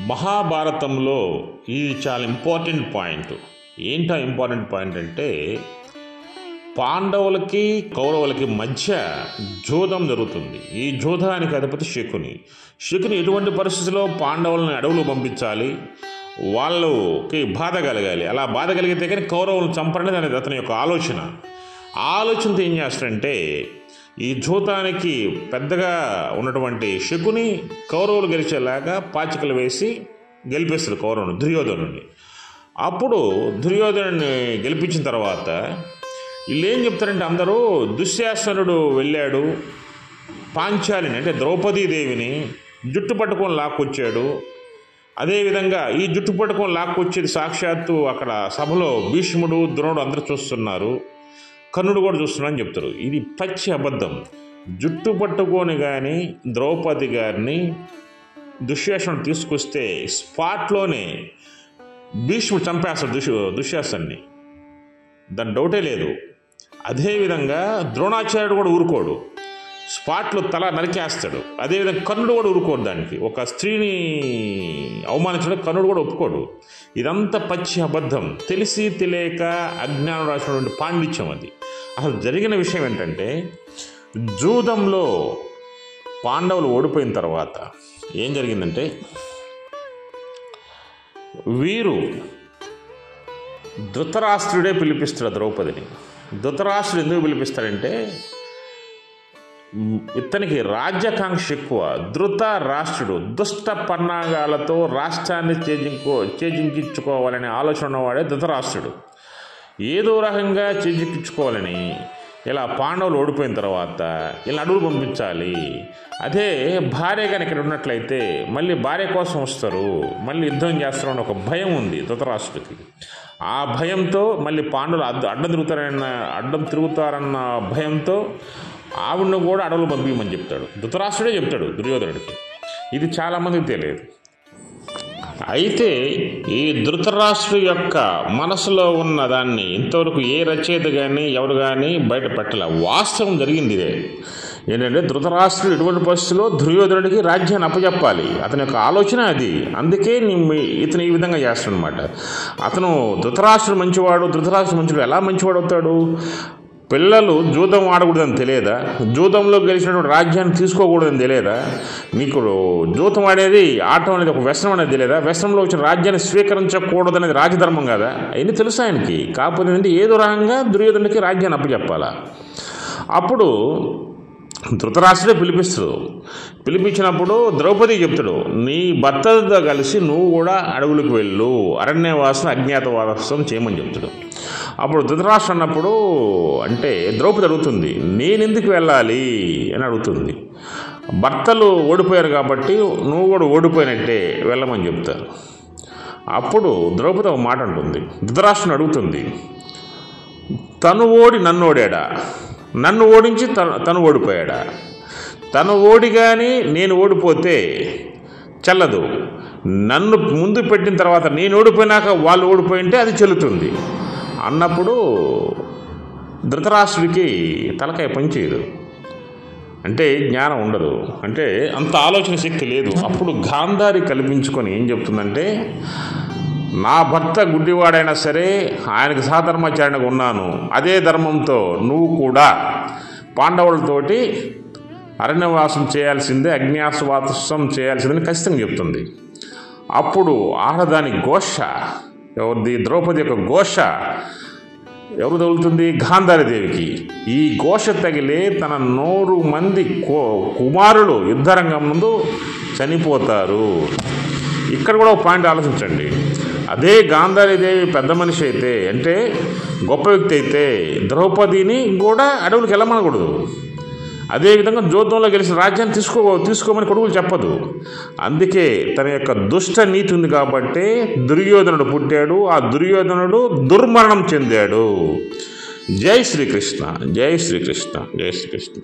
మహాభారతంలో ఇది చాలా ఇంపార్టెంట్ పాయింట్. ఏంటో ఇంపార్టెంట్ పాయింట్ అంటే పాండవులకి కౌరవులకి మధ్య జూదం జరుగుతుంది. ఈ జూదానికి అధిపతి శకుని ఎటువంటి పరిస్థితుల్లో పాండవులను అడవులు పంపించాలి, వాళ్ళకి బాధ కలగాలి. అలా బాధ కలిగితే కానీ కౌరవులను చంపడం అనేది అతని యొక్క ఆలోచనతో ఏం చేస్తాడంటే ఈ జూతానికి పెద్దగా ఉన్నటువంటి శకుని కౌరవులు గెలిచేలాగా పాచికలు వేసి గెలిపిస్తాడు కౌరవుని, దుర్యోధనుడిని. అప్పుడు దుర్యోధనుడిని గెలిపించిన తర్వాత వీళ్ళు ఏం చెప్తారంటే అందరూ దుశ్శాసనుడు వెళ్ళాడు, పాంచాలిని అంటే ద్రౌపదీదేవిని జుట్టు పట్టుకొని లాక్కొచ్చాడు. అదేవిధంగా ఈ జుట్టు పట్టుకొని లాక్కొచ్చేది సాక్షాత్తు అక్కడ సభలో భీష్ముడు, ద్రోణుడు అందరూ చూస్తున్నారు, కర్ణుడు కూడా చూస్తున్నాడు అని చెప్తారు. ఇది పచ్చి అబద్ధం. జుట్టు పట్టుకొని కానీ ద్రౌపది గారిని దుశ్శాసనుడు తీసుకొస్తే స్పాట్లోనే భీష్ముడు చంపేస్తాడు దుశ్శాసన్ని, దాని డౌటే లేదు. అదేవిధంగా ద్రోణాచార్యుడు కూడా ఊరుకోడు, స్పాట్లో తల నరికేస్తాడు. అదేవిధంగా కర్ణుడు కూడా ఊరుకోడు. దానికి ఒక స్త్రీని అవమానించడం కర్ణుడు కూడా ఒప్పుకోడు. ఇదంతా పచ్చి అబద్ధం, తెలిసి తెలియక అజ్ఞానం రాసినటువంటి పాండిత్యం అది. అసలు జరిగిన విషయం ఏంటంటే జూదంలో పాండవులు ఓడిపోయిన తర్వాత ఏం జరిగిందంటే వీరు ధృతరాష్ట్రుడే పిలిపిస్తాడు ద్రౌపదిని. ధృతరాష్ట్రుడు ఎందుకు పిలిపిస్తాడంటే ఇతనికి రాజ్యాకాంక్ష ఎక్కువ. ధృతరాష్ట్రుడు దుష్ట పన్నాగాలతో రాష్ట్రాన్ని చేజింకించుకోవాలనే ఆలోచన ఉన్నవాడే ధృతరాష్ట్రుడు. ఏదో రకంగా చేజిక్కించుకోవాలని ఇలా పాండవులు ఓడిపోయిన తర్వాత ఇలా అడవులు పంపించాలి. అదే భార్య కానీ ఇక్కడ ఉన్నట్లయితే మళ్ళీ భార్య కోసం వస్తారు, మళ్ళీ యుద్ధం చేస్తారు అని ఒక భయం ఉంది ధృతరాష్ట్రుడికి. ఆ భయంతో మళ్ళీ పాండవులు అడ్డం తిరుగుతారన్న భయంతో ఆవిడను కూడా అడవులు పంపించమని చెప్తాడు. ధృతరాష్ట్రుడే చెప్తాడు దుర్యోధనుడికి. ఇది చాలామందికి తెలియదు. అయితే ఈ ధృతరాష్ట్రుడు యొక్క మనసులో ఉన్న దాన్ని ఇంతవరకు ఏ రచయిత కానీ ఎవరు కానీ బయట పెట్టలే. వాస్తవం జరిగింది ఇదే. ఏంటంటే ధృతరాష్ట్రుడు ఎటువంటి పరిస్థితుల్లో దుర్యోధనుడికి రాజ్యాన్ని అప్పచెప్పాలి, అతని యొక్క ఆలోచన అది. అందుకే ఇతను ఈ విధంగా చేస్తాడనమాట. అతను ధృతరాష్ట్రుడు మంచివాడు ఎలా మంచివాడు అవుతాడు? పిల్లలు జూదం ఆడకూడదని తెలియదా? జూదంలో గెలిచినటువంటి రాజ్యాన్ని తీసుకోకూడదని తెలియదా? నీకు జూతం ఆడేది ఆటం అనేది ఒక వ్యసనం అనేది తెలియదా? వ్యసనంలో వచ్చిన రాజ్యాన్ని స్వీకరించకూడదనేది రాజధర్మం కదా. అవన్నీ తెలుసు ఆయనకి. కాకపోతే ఏంటంటే ఏదో రకంగా దుర్యోధనుడికి రాజ్యాన్ని అప్పచెప్పాలా. అప్పుడు ధృతరాష్ట్రుడే పిలిపించినప్పుడు ద్రౌపది చెప్తాడు, నీ భర్తతో కలిసి నువ్వు కూడా అడవులకు వెళ్ళు, అరణ్యవాసం అజ్ఞాతవాసం చేయమని చెప్తాడు. అప్పుడు ధృతరాష్ట్రుడు అన్నప్పుడు అంటే ద్రౌపది అడుగుతుంది, నేనెందుకు వెళ్ళాలి అని అడుగుతుంది. భర్తలు ఓడిపోయారు కాబట్టి నువ్వు కూడా ఓడిపోయినట్టే వెళ్ళమని చెప్తారు. అప్పుడు ద్రౌపది ఒక మాట అంటుంది, ధృతరాష్ట్రుని అడుగుతుంది, తను ఓడి నన్ను ఓడాడా, నన్ను ఓడించి తను ఓడిపోయాడా? తను ఓడి కానీ నేను ఓడిపోతే చెల్లదు, నన్ను ముందు పెట్టిన తర్వాత నేను ఓడిపోయినాక వాళ్ళు ఓడిపోయింటే అది చెల్లుతుంది అన్నప్పుడు ధృతరాష్ట్రుడికి తలకాయ పనిచేయదు. అంటే జ్ఞానం ఉండదు, అంటే అంత ఆలోచన శక్తి లేదు. అప్పుడు గాంధారి కల్పించుకొని ఏం చెప్తుందంటే, నా భర్త గుడ్డివాడైనా సరే ఆయనకు సహధర్మాచారణగా ఉన్నాను, అదే ధర్మంతో నువ్వు కూడా పాండవులతోటి అరణ్యవాసం చేయాల్సిందే, అజ్ఞాతవాసం చేయాల్సిందని ఖచ్చితంగా చెప్తుంది. అప్పుడు ఆడదాని ఘోష, ఎవరిది? ద్రౌపది యొక్క ఘోష ఎవరు తగులుతుంది? గాంధారీదేవికి. ఈ ఘోష తగిలే తన 100 మంది కుమారులు యుద్ధరంగం ముందు చనిపోతారు. ఇక్కడ కూడా ఒక పాయింట్ ఆలోచించండి. అదే గాంధారీదేవి పెద్ద మనిషి అయితే, అంటే గొప్ప వ్యక్తి అయితే ద్రౌపదిని కూడా అడవులకు వెళ్ళమనకూడదు. అదేవిధంగా జూదంలో గెలిచిన రాజ్యాన్ని తీసుకోమని కొడుకులు చెప్పదు. అందుకే తన యొక్క దుష్ట నీతి ఉంది కాబట్టి దుర్యోధనుడు పుట్టాడు. ఆ దుర్యోధనుడు దుర్మరణం చెందాడు. జై శ్రీకృష్ణ, జై శ్రీకృష్ణ, జై శ్రీకృష్ణ.